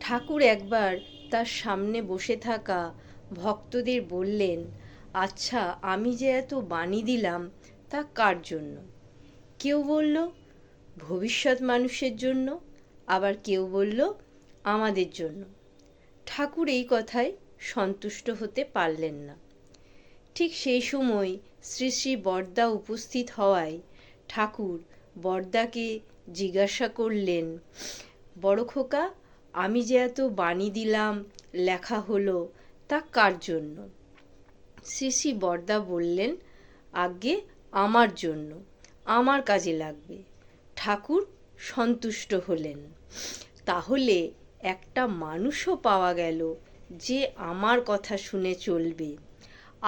ঠাকুর একবার তার সামনে বসে থাকা ভক্তদের বললেন, আচ্ছা, আমি যে এত বাণী দিলাম তা কার জন্য? কেউ বলল ভবিষ্যৎ মানুষের জন্য, আবার কেউ বলল আমাদের জন্য। ঠাকুর এই কথায় সন্তুষ্ট হতে পারলেন না। ঠিক সেই সময় শ্রী শ্রী বরদা উপস্থিত হওয়ায় ঠাকুর বরদাকে জিজ্ঞাসা করলেন, বড় খোকা, আমি যে এত বাণী দিলাম, লেখা হলো, তা কার জন্য? শ্রী শ্রী বরদা বললেন, আজ্ঞে আমার জন্য, আমার কাজে লাগবে। ঠাকুর সন্তুষ্ট হলেন। তাহলে একটা মানুষও পাওয়া গেল যে আমার কথা শুনে চলবে।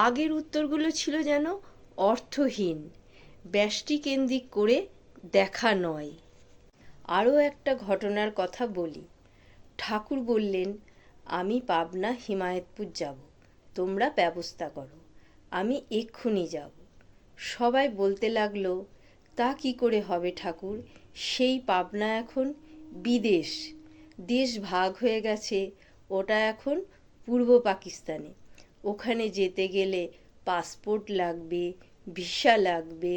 আগের উত্তরগুলো ছিল যেন অর্থহীন, ব্যষ্টিকেন্দ্রিক করে দেখা নয়। আরও একটা ঘটনার কথা বলি। ঠাকুর বললেন, আমি পাবনা হিমায়তপুর যাব, তোমরা ব্যবস্থা করো, আমি এক্ষুনি যাব। সবাই বলতে লাগলো, তা কি করে হবে ঠাকুর, সেই পাবনা এখন বিদেশ, দেশ ভাগ হয়ে গেছে, ওটা এখন পূর্ব পাকিস্তানে। ওখানে যেতে গেলে পাসপোর্ট লাগবে, ভিসা লাগবে,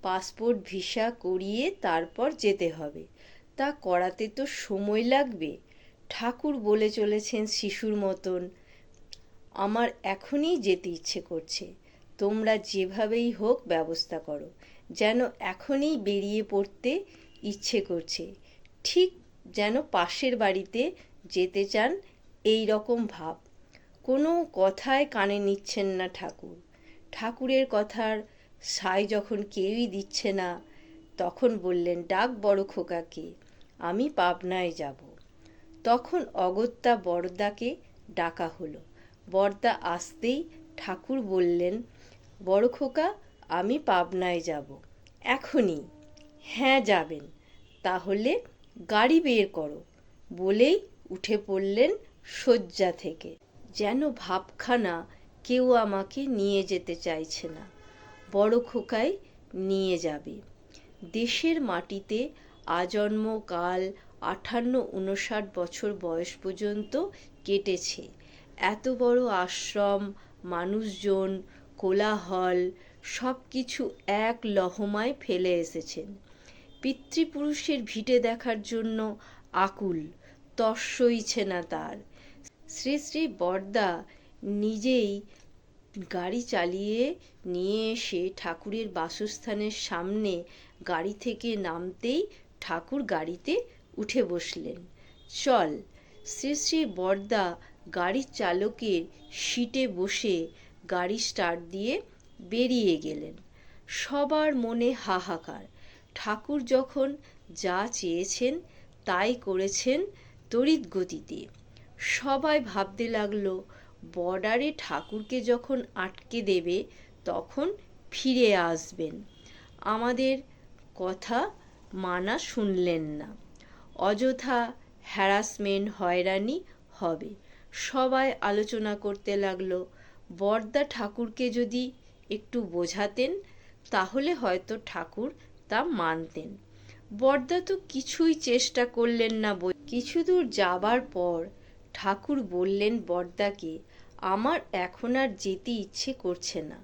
পাসপোর্ট ভিসা করিয়ে তারপর যেতে হবে। তা করাতে তো সময় লাগবে। ঠাকুর বলে চলেছেন শিশুর মতন, আমার এখনই যেতে ইচ্ছে করছে, তোমরা যেভাবেই হোক ব্যবস্থা করো, যেন এখনই বেরিয়ে পড়তে ইচ্ছে করছে, ঠিক যেন পাশের বাড়িতে যেতে চান, এই রকম ভাব। কোনো কথায় কানে নিচ্ছেন না ঠাকুর। ঠাকুরের কথার সায় যখন কেউই দিচ্ছে না, তখন বললেন, ডাক বড় খোকাকে, আমি পাবনায় যাব। তখন অগত্যা বরদাকে ডাকা হলো। বরদা আসতেই ঠাকুর বললেন, বড় খোকা, আমি পাবনায় যাব, এখনই। হ্যাঁ, যাবেন, তাহলে গাড়ি বের করো, বলেই উঠে পড়লেন শয্যা থেকে। যেন ভাবখানা কেউ আমাকে নিয়ে যেতে চাইছে না, বড় খোকাই নিয়ে যাবে। দেশের মাটিতে আজন্ম কাল 58-59 বছর বয়স পর্যন্ত কেটেছে। এত বড় আশ্রম, মানুষজন, কোলাহল, সব কিছু এক লহমায় ফেলে এসেছেন। পিতৃপুরুষের ভিটে দেখার জন্য আকুল, তর সইছে না তার। শ্রী শ্রী বরদা নিজেই গাড়ি চালিয়ে নিয়ে এসে ঠাকুরের বাসস্থানের সামনে গাড়ি থেকে নামতেই ঠাকুর গাড়িতে উঠে বসলেন। চল। শ্রী শ্রী বরদা গাড়ির চালকের সিটে বসে গাড়ি স্টার্ট দিয়ে বেরিয়ে গেলেন। সবার মনে হাহাকার। ঠাকুর যখন যা চেয়েছেন তাই করেছেন তড়িৎ গতিতে। সবাই ভাবতে লাগলো, বর্ডারে ঠাকুরকে যখন আটকে দেবে তখন ফিরে আসবেন। আমাদের কথা মানা শুনলেন না, অযথা হ্যারাসমেন্ট, হয়রানি হবে। সবাই আলোচনা করতে লাগলো, বরদা ঠাকুরকে যদি একটু বোঝাতেন তাহলে হয়তো ঠাকুর তা মানতেন। বরদা তো কিছুই চেষ্টা করলেন না। কিছু দূর যাবার পর ঠাকুর বললেন বরদাকে, আমার এখন আর যেতে ইচ্ছে করছে না,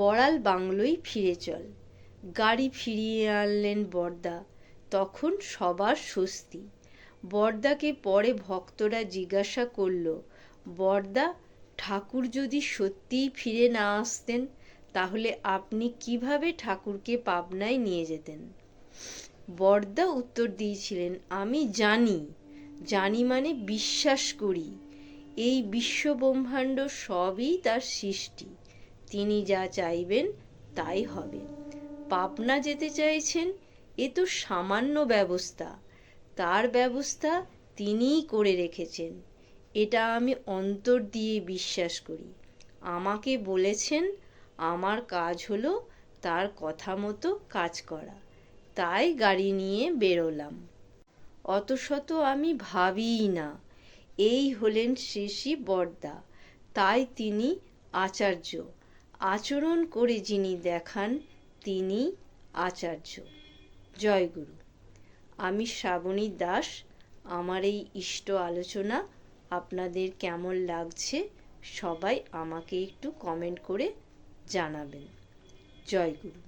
বড়াল বাংলোই ফিরে চল। গাড়ি ফিরিয়ে আনলেন বরদা। তখন সবার স্বস্তি। বরদাকে পরে ভক্তরা জিজ্ঞাসা করল, বরদা, ঠাকুর যদি সত্যিই ফিরে না আসতেন তাহলে আপনি কিভাবে ঠাকুরকে পাবনায় নিয়ে যেতেন? বরদা উত্তর দিয়েছিলেন, আমি জানি, জানি মানে বিশ্বাস করি, এই বিশ্বব্রহ্মাণ্ড সবই তার সৃষ্টি, তিনি যা চাইবেন তাই হবে। পাবনা যেতে চাইছেন, এ তো সামান্য ব্যবস্থা, তার ব্যবস্থা তিনিই করে রেখেছেন, এটা আমি অন্তর দিয়ে বিশ্বাস করি। আমাকে বলেছেন, আমার কাজ হলো তার কথা মতো কাজ করা, তাই গাড়ি নিয়ে বেরোলাম। অত শত আমি ভাবিই না। এই হলেন শ্রী শ্রী বরদা, তাই তিনি আচার্য। আচরণ করে যিনি দেখান তিনি আচার্য। জয় গুরু। আমি শ্রাবণী দাস, আমার এই ইষ্ট আলোচনা আপনাদের কেমন লাগছে সবাই আমাকে একটু কমেন্ট করে জানাবেন। জয় গুরু।